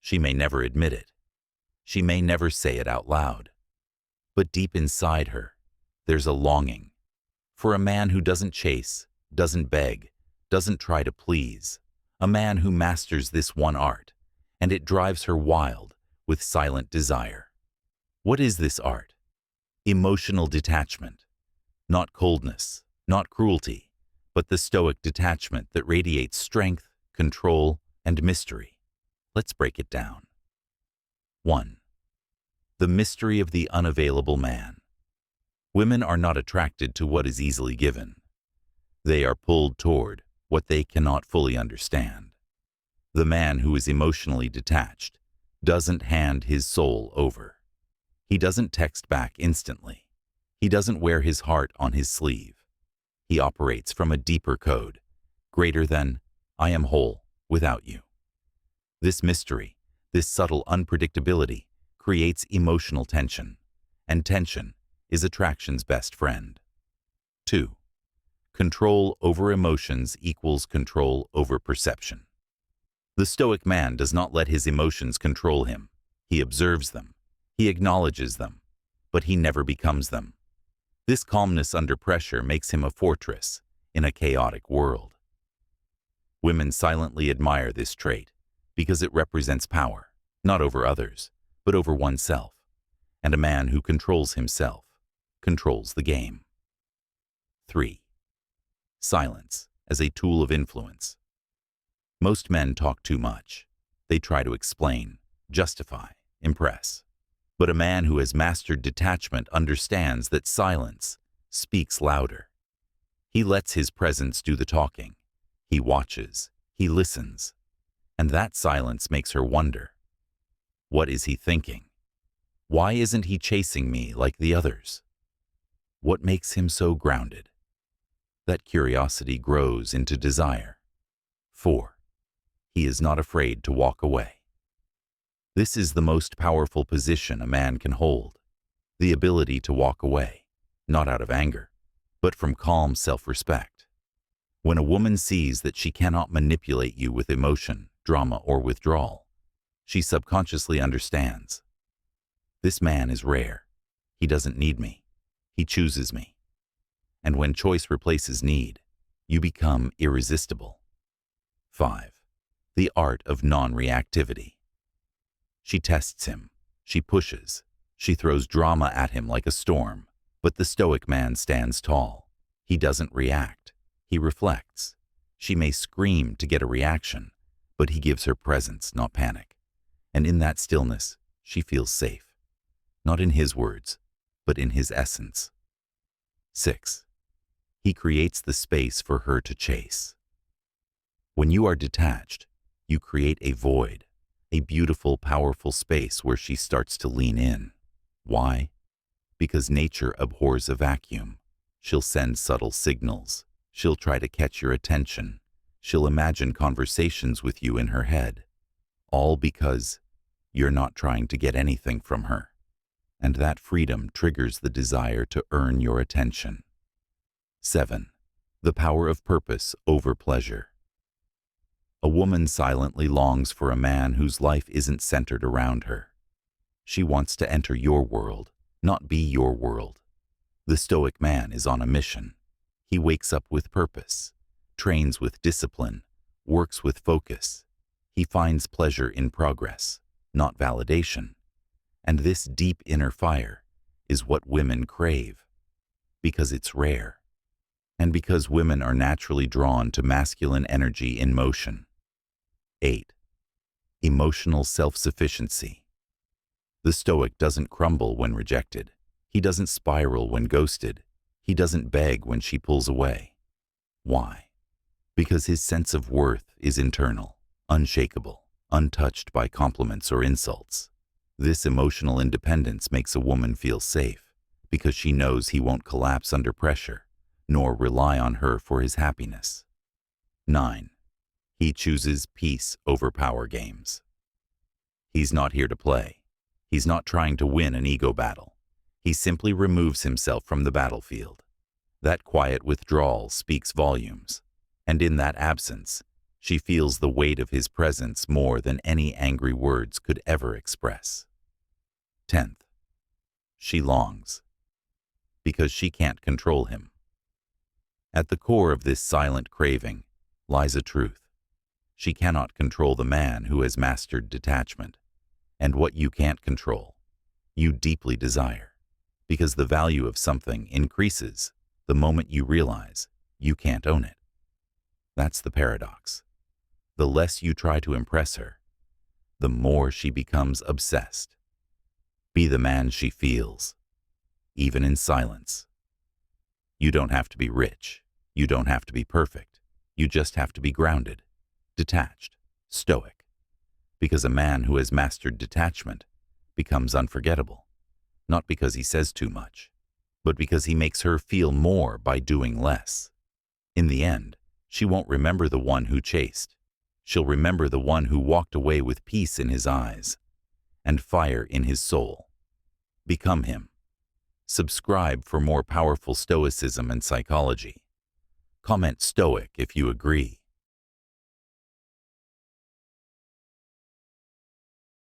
She may never admit it. She may never say it out loud. But deep inside her, there's a longing for a man who doesn't chase, doesn't beg, doesn't try to please, a man who masters this one art, and it drives her wild with silent desire. What is this art? Emotional detachment. Not coldness, not cruelty, but the Stoic detachment that radiates strength, control, and mystery. Let's break it down. 1. The mystery of the unavailable man. Women are not attracted to what is easily given. They are pulled toward what they cannot fully understand. The man who is emotionally detached doesn't hand his soul over. He doesn't text back instantly. He doesn't wear his heart on his sleeve. He operates from a deeper code, greater than, I am whole without you. This mystery, this subtle unpredictability, creates emotional tension, and tension is attraction's best friend. 2. Control over emotions equals control over perception. The Stoic man does not let his emotions control him. He observes them. He acknowledges them, but he never becomes them. This calmness under pressure makes him a fortress in a chaotic world. Women silently admire this trait because it represents power, not over others, but over oneself, and a man who controls himself controls the game. 3. Silence as a tool of influence. Most men talk too much. They try to explain, justify, impress. But a man who has mastered detachment understands that silence speaks louder. He lets his presence do the talking. He watches, he listens, and that silence makes her wonder. What is he thinking? Why isn't he chasing me like the others? What makes him so grounded? That curiosity grows into desire. 4. He is not afraid to walk away. This is the most powerful position a man can hold, the ability to walk away, not out of anger, but from calm self-respect. When a woman sees that she cannot manipulate you with emotion, drama, or withdrawal, she subconsciously understands. This man is rare. He doesn't need me. He chooses me. And when choice replaces need, you become irresistible. 5. The art of non-reactivity. She tests him. She pushes. She throws drama at him like a storm. But the Stoic man stands tall. He doesn't react. He reflects. She may scream to get a reaction, but he gives her presence, not panic. And in that stillness, she feels safe. Not in his words, but in his essence. 6. He creates the space for her to chase. When you are detached, you create a void, a beautiful, powerful space where she starts to lean in. Why? Because nature abhors a vacuum. She'll send subtle signals. She'll try to catch your attention. She'll imagine conversations with you in her head. All because you're not trying to get anything from her. And that freedom triggers the desire to earn your attention. 7. The power of purpose over pleasure. A woman silently longs for a man whose life isn't centered around her. She wants to enter your world, not be your world. The Stoic man is on a mission. He wakes up with purpose, trains with discipline, works with focus. He finds pleasure in progress, not validation. And this deep inner fire is what women crave, because it's rare, and because women are naturally drawn to masculine energy in motion. 8. Emotional self-sufficiency. The Stoic doesn't crumble when rejected. He doesn't spiral when ghosted. He doesn't beg when she pulls away. Why? Because his sense of worth is internal, unshakable, untouched by compliments or insults. This emotional independence makes a woman feel safe, because she knows he won't collapse under pressure, nor rely on her for his happiness. 9. He chooses peace over power games. He's not here to play. He's not trying to win an ego battle. He simply removes himself from the battlefield. That quiet withdrawal speaks volumes, and in that absence, She feels the weight of his presence more than any angry words could ever express. 10th, she longs because she can't control him. At the core of this silent craving lies a truth. She cannot control the man who has mastered detachment. And what you can't control, you deeply desire, because the value of something increases the moment you realize you can't own it. That's the paradox. The less you try to impress her, the more she becomes obsessed. Be the man she feels, even in silence. You don't have to be rich. You don't have to be perfect. You just have to be grounded, detached, stoic. Because a man who has mastered detachment becomes unforgettable, not because he says too much, but because he makes her feel more by doing less. In the end, she won't remember the one who chased. She'll remember the one who walked away with peace in his eyes and fire in his soul. Become him. Subscribe for more powerful stoicism and psychology. Comment Stoic if you agree.